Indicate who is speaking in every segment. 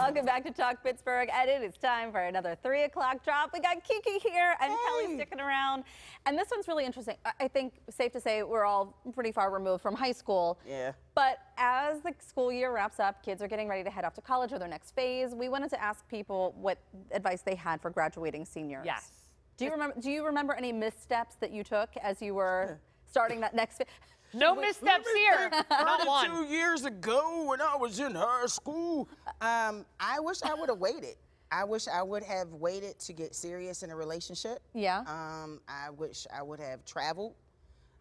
Speaker 1: Welcome back to Talk Pittsburgh, and it is time for another 3 o'clock drop. We got Kiki here and Kelly sticking around, and this one's really interesting. I think safe to say we're all pretty far removed from high school.
Speaker 2: Yeah.
Speaker 1: But as the school year wraps up, kids are getting ready to head off to college or their next phase. We wanted to ask people what advice they had for graduating seniors.
Speaker 3: Yes.
Speaker 1: Do you remember any missteps that you took as you were starting that next phase?
Speaker 3: No missteps here. Not
Speaker 2: 2 years ago when I was in high school. I wish I would have waited. I wish I would have waited to get serious in a relationship.
Speaker 1: Yeah.
Speaker 2: I wish I would have traveled.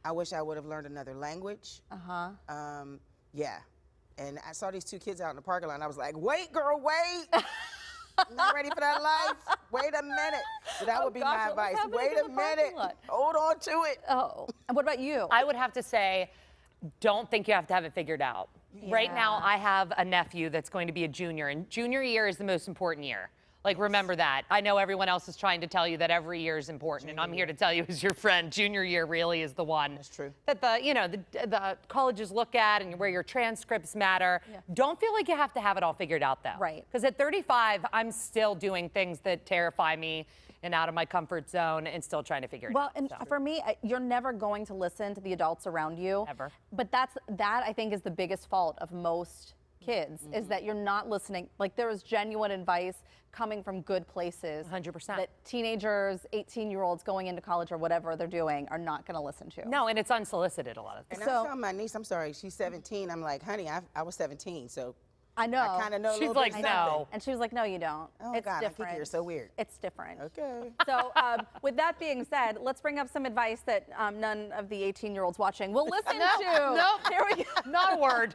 Speaker 2: I wish I would have learned another language. Yeah. And I saw these two kids out in the parking lot, and I was like, wait, girl, wait. I'm not ready for that life. Wait a minute. So that would be my advice. Wait a minute. Hold on to it.
Speaker 1: Oh, and what about you?
Speaker 3: I would have to say, don't think you have to have it figured out.
Speaker 1: Yeah.
Speaker 3: Right now, I have a nephew that's going to be a junior, and junior year is the most important year. Like, remember that. I know everyone else is trying to tell you that every year is important, and I'm here to tell you as your friend, junior year really is the one.
Speaker 2: That's true.
Speaker 3: That the colleges look at and where your transcripts matter.
Speaker 1: Yeah.
Speaker 3: Don't feel like you have to have it all figured out, though.
Speaker 1: Right.
Speaker 3: Because at 35, I'm still doing things that terrify me and out of my comfort zone and still trying to figure it out.
Speaker 1: Well, and for me, you're never going to listen to the adults around you.
Speaker 3: Ever.
Speaker 1: But that I think is the biggest fault of most kids, is that you're not listening. Like, there is genuine advice coming from good places.
Speaker 3: 100%.
Speaker 1: That teenagers, 18-year-olds going into college or whatever they're doing are not going to listen to.
Speaker 3: No, and it's unsolicited a lot of
Speaker 2: And
Speaker 3: times.
Speaker 2: I tell my niece, I'm sorry, she's 17. I'm like, honey, I was 17, so
Speaker 1: I know.
Speaker 2: I kind of know a
Speaker 3: She's
Speaker 2: little
Speaker 3: like,
Speaker 2: bit
Speaker 3: no.
Speaker 2: something.
Speaker 1: And she was like, no, you don't.
Speaker 2: Oh,
Speaker 1: it's
Speaker 2: God,
Speaker 1: different.
Speaker 2: Kiki, you're so weird.
Speaker 1: It's different.
Speaker 2: Okay.
Speaker 1: So with that being said, let's bring up some advice that none of the 18-year-olds watching will listen to.
Speaker 3: No,
Speaker 1: Here we go.
Speaker 3: not a word.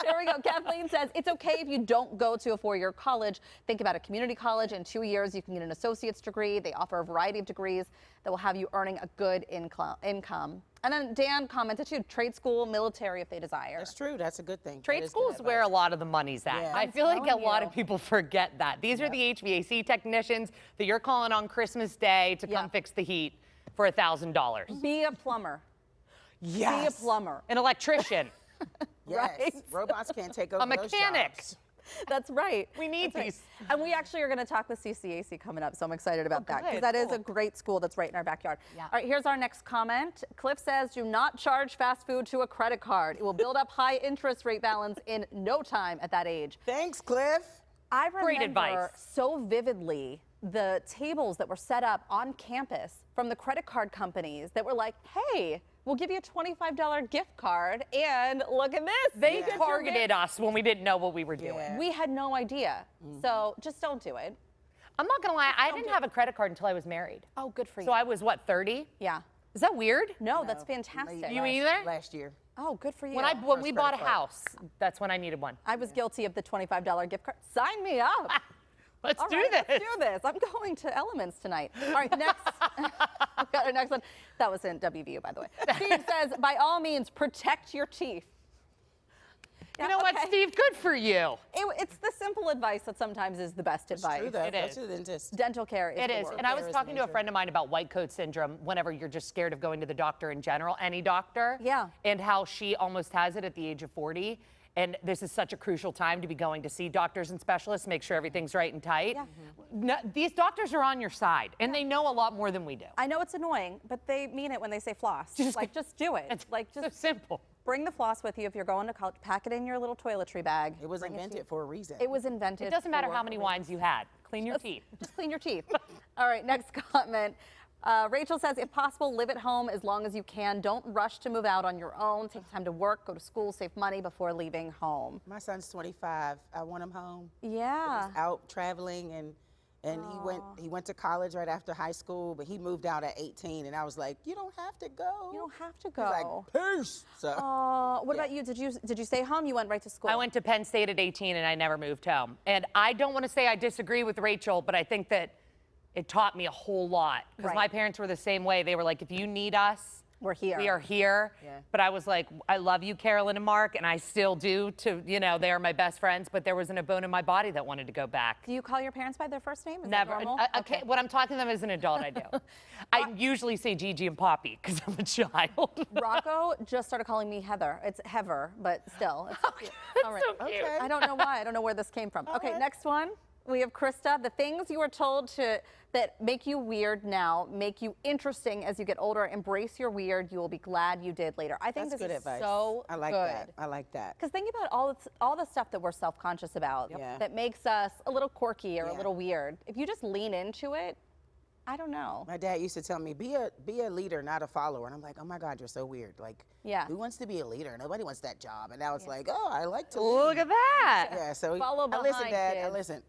Speaker 1: Here we go. Kathleen says, it's okay if you don't go to a 4-year college. Think about a community college. In 2 years, you can get an associate's degree. They offer a variety of degrees that will have you earning a good income. And then Dan commented too, trade school, military if they desire.
Speaker 2: That's true. That's a good thing.
Speaker 3: Trade school is where a lot of the money's at.
Speaker 2: Yeah.
Speaker 3: I feel like a
Speaker 1: telling
Speaker 3: lot
Speaker 1: you.
Speaker 3: of people forget that. These are the HVAC technicians that you're calling on Christmas Day to come fix the heat for $1,000.
Speaker 1: Be a plumber.
Speaker 2: Yes.
Speaker 1: Be a plumber.
Speaker 3: An electrician.
Speaker 2: Yes.
Speaker 1: Right?
Speaker 2: Robots can't take over
Speaker 3: A
Speaker 2: those
Speaker 3: mechanic.
Speaker 2: jobs.
Speaker 1: That's right.
Speaker 3: We need
Speaker 1: That's right.
Speaker 3: these.
Speaker 1: And we actually are going to talk with CCAC coming up, so I'm excited about that, because
Speaker 3: good.
Speaker 1: that is
Speaker 3: Cool.
Speaker 1: a great school that's right in our backyard.
Speaker 3: Yeah.
Speaker 1: All right, here's our next comment. Cliff says, do not charge fast food to a credit card. It will build up high interest rate balance in no time at that age.
Speaker 2: Thanks, Cliff.
Speaker 1: I remember
Speaker 3: Great advice.
Speaker 1: so vividly the tables that were set up on campus from the credit card companies that were like, hey, we'll give you a $25 gift card, and look at this.
Speaker 3: They
Speaker 1: You get your
Speaker 3: targeted us when we didn't know what we were doing.
Speaker 2: Yeah.
Speaker 1: We had no idea. So just don't do it.
Speaker 3: I'm not going to lie, I didn't have a credit card until I was married.
Speaker 1: Oh, good for you.
Speaker 3: So I was, what, 30?
Speaker 1: Yeah.
Speaker 3: Is that weird?
Speaker 1: No, that's fantastic.
Speaker 3: You either?
Speaker 2: Last year.
Speaker 1: Oh, good for you.
Speaker 3: When we bought a
Speaker 2: credit card.
Speaker 3: house, that's when I needed one.
Speaker 1: I was guilty of the $25 gift card. Sign me up.
Speaker 3: Let's
Speaker 1: All
Speaker 3: do
Speaker 1: right,
Speaker 3: this.
Speaker 1: Let's do this. I'm going to Elements tonight. All right, next. I've got our next one. That was in WVU, by the way. Steve says, by all means, protect your teeth.
Speaker 3: You know what, Steve? Good for you.
Speaker 1: It's the simple advice that sometimes is the best advice.
Speaker 2: True, though.
Speaker 3: It
Speaker 2: Go
Speaker 3: is.
Speaker 2: to the dentist.
Speaker 1: Dental care is
Speaker 3: It
Speaker 1: the
Speaker 3: is.
Speaker 1: word.
Speaker 3: And I was
Speaker 2: Care is
Speaker 3: talking to a
Speaker 2: major.
Speaker 3: friend of mine about white coat syndrome whenever you're just scared of going to the doctor in general, any doctor.
Speaker 1: Yeah.
Speaker 3: And how she almost has it at the age of 40. And this is such a crucial time to be going to see doctors and specialists, make sure everything's right and tight.
Speaker 1: Yeah.
Speaker 3: No, these doctors are on your side, and they know a lot more than we do.
Speaker 1: I know it's annoying, but they mean it when they say floss. Just do it.
Speaker 3: It's
Speaker 1: Like,
Speaker 3: so
Speaker 1: just
Speaker 3: simple.
Speaker 1: bring the floss with you if you're going to college. Pack it in your little toiletry bag.
Speaker 2: It was
Speaker 1: Bring to
Speaker 2: invented
Speaker 1: you.
Speaker 2: for a reason.
Speaker 1: It was invented.
Speaker 3: It doesn't matter
Speaker 1: for
Speaker 3: how many
Speaker 1: a
Speaker 3: wines you had. Clean your
Speaker 1: reason.
Speaker 3: teeth.
Speaker 1: Just clean your teeth. All right, next comment. Rachel says, if possible, live at home as long as you can. Don't rush to move out on your own. Take time to work, go to school, save money before leaving home.
Speaker 2: My son's 25. I want him home.
Speaker 1: Yeah.
Speaker 2: He's out traveling, and he went to college right after high school, but he moved out at 18, and I was like, you don't have to go.
Speaker 1: You don't have to
Speaker 2: He's
Speaker 1: go.
Speaker 2: like, peace. So
Speaker 1: What about you? Did you stay home? You went right to school?
Speaker 3: I went to Penn State at 18 and I never moved home. And I don't want to say I disagree with Rachel, but I think that it taught me a whole lot because
Speaker 1: Right.
Speaker 3: my parents were the same way. They were like, if you need us,
Speaker 1: We're here.
Speaker 3: We are here.
Speaker 2: Yeah.
Speaker 3: But I was like, I love you, Carolyn and Mark, and I still do. They are my best friends. But there wasn't a bone in my body that wanted to go back.
Speaker 1: Do you call your parents by their first name? Is
Speaker 3: Never.
Speaker 1: That normal?
Speaker 3: Okay. When I'm talking to them as an adult, I do. I usually say Gigi and Poppy because I'm a child.
Speaker 1: Rocco just started calling me Heather. It's Heather, but still. It's cute. All right.
Speaker 3: So cute.
Speaker 2: Okay.
Speaker 1: I don't know why. I don't know where this came from. Okay, next one. We have Krista. The things you were told that make you weird now make you interesting as you get older. Embrace your weird. You will be glad you did later. I think
Speaker 2: That's
Speaker 1: this
Speaker 2: good
Speaker 1: is
Speaker 2: advice.
Speaker 1: so
Speaker 2: I like
Speaker 1: good.
Speaker 2: that. I like that.
Speaker 1: Because think about all the stuff that we're self-conscious about
Speaker 2: Yeah.
Speaker 1: that makes us a little quirky or a
Speaker 2: Yeah.
Speaker 1: little weird. If you just lean into it, I don't know.
Speaker 2: My dad used to tell me, be a leader, not a follower. And I'm like, oh my God, you're so weird. Like,
Speaker 1: Yeah.
Speaker 2: who wants to be a leader? Nobody wants that job. And now it's like, oh, I like to
Speaker 3: Look
Speaker 2: lead.
Speaker 3: at that.
Speaker 2: Yeah, so
Speaker 1: Follow
Speaker 2: I listen,
Speaker 1: behind,
Speaker 2: Dad. I
Speaker 1: kids.
Speaker 2: listen.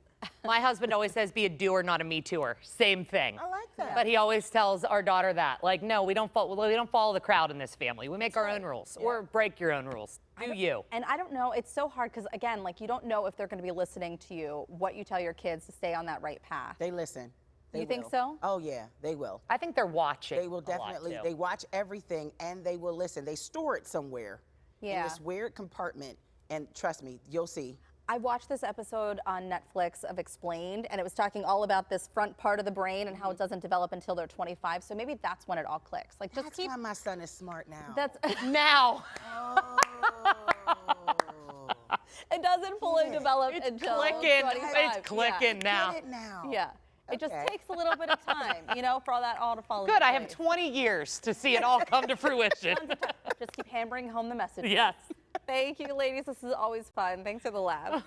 Speaker 3: My husband always says, be a doer, not a me tooer. Same thing.
Speaker 2: I like that.
Speaker 3: But he always tells our daughter that, like, no, we don't follow the crowd in this family. We make our own rules, or break your own rules. Do you?
Speaker 1: And I don't know, it's so hard because, again, like you don't know if they're going to be listening to you, what you tell your kids to stay on that right path.
Speaker 2: They listen. They
Speaker 1: You think
Speaker 2: will.
Speaker 1: so?
Speaker 2: Oh, yeah, they will.
Speaker 3: I think they're watching.
Speaker 2: They will
Speaker 3: a lot,
Speaker 2: definitely,
Speaker 3: too.
Speaker 2: they watch everything and they will listen. They store it somewhere in
Speaker 1: Yeah.
Speaker 2: this weird compartment. And trust me, you'll see.
Speaker 1: I watched this episode on Netflix of Explained, and it was talking all about this front part of the brain and how it doesn't develop until they're 25. So maybe that's when it all clicks. Like just
Speaker 2: That's
Speaker 1: keep.
Speaker 2: why my son is smart now.
Speaker 1: That's
Speaker 3: Now.
Speaker 2: Oh.
Speaker 1: it doesn't fully
Speaker 2: Yeah.
Speaker 1: develop
Speaker 3: It's
Speaker 1: until
Speaker 3: clicking.
Speaker 1: 25.
Speaker 3: It's clicking now.
Speaker 2: Get it now.
Speaker 1: Yeah. It just
Speaker 2: Okay.
Speaker 1: takes a little bit of time, for all that all to fall
Speaker 3: Good.
Speaker 1: into
Speaker 3: I have
Speaker 1: place.
Speaker 3: 20 years to see it all come to fruition.
Speaker 1: Just keep hammering home the message.
Speaker 3: Yes.
Speaker 1: Thank you, ladies. This is always fun. Thanks for the laugh.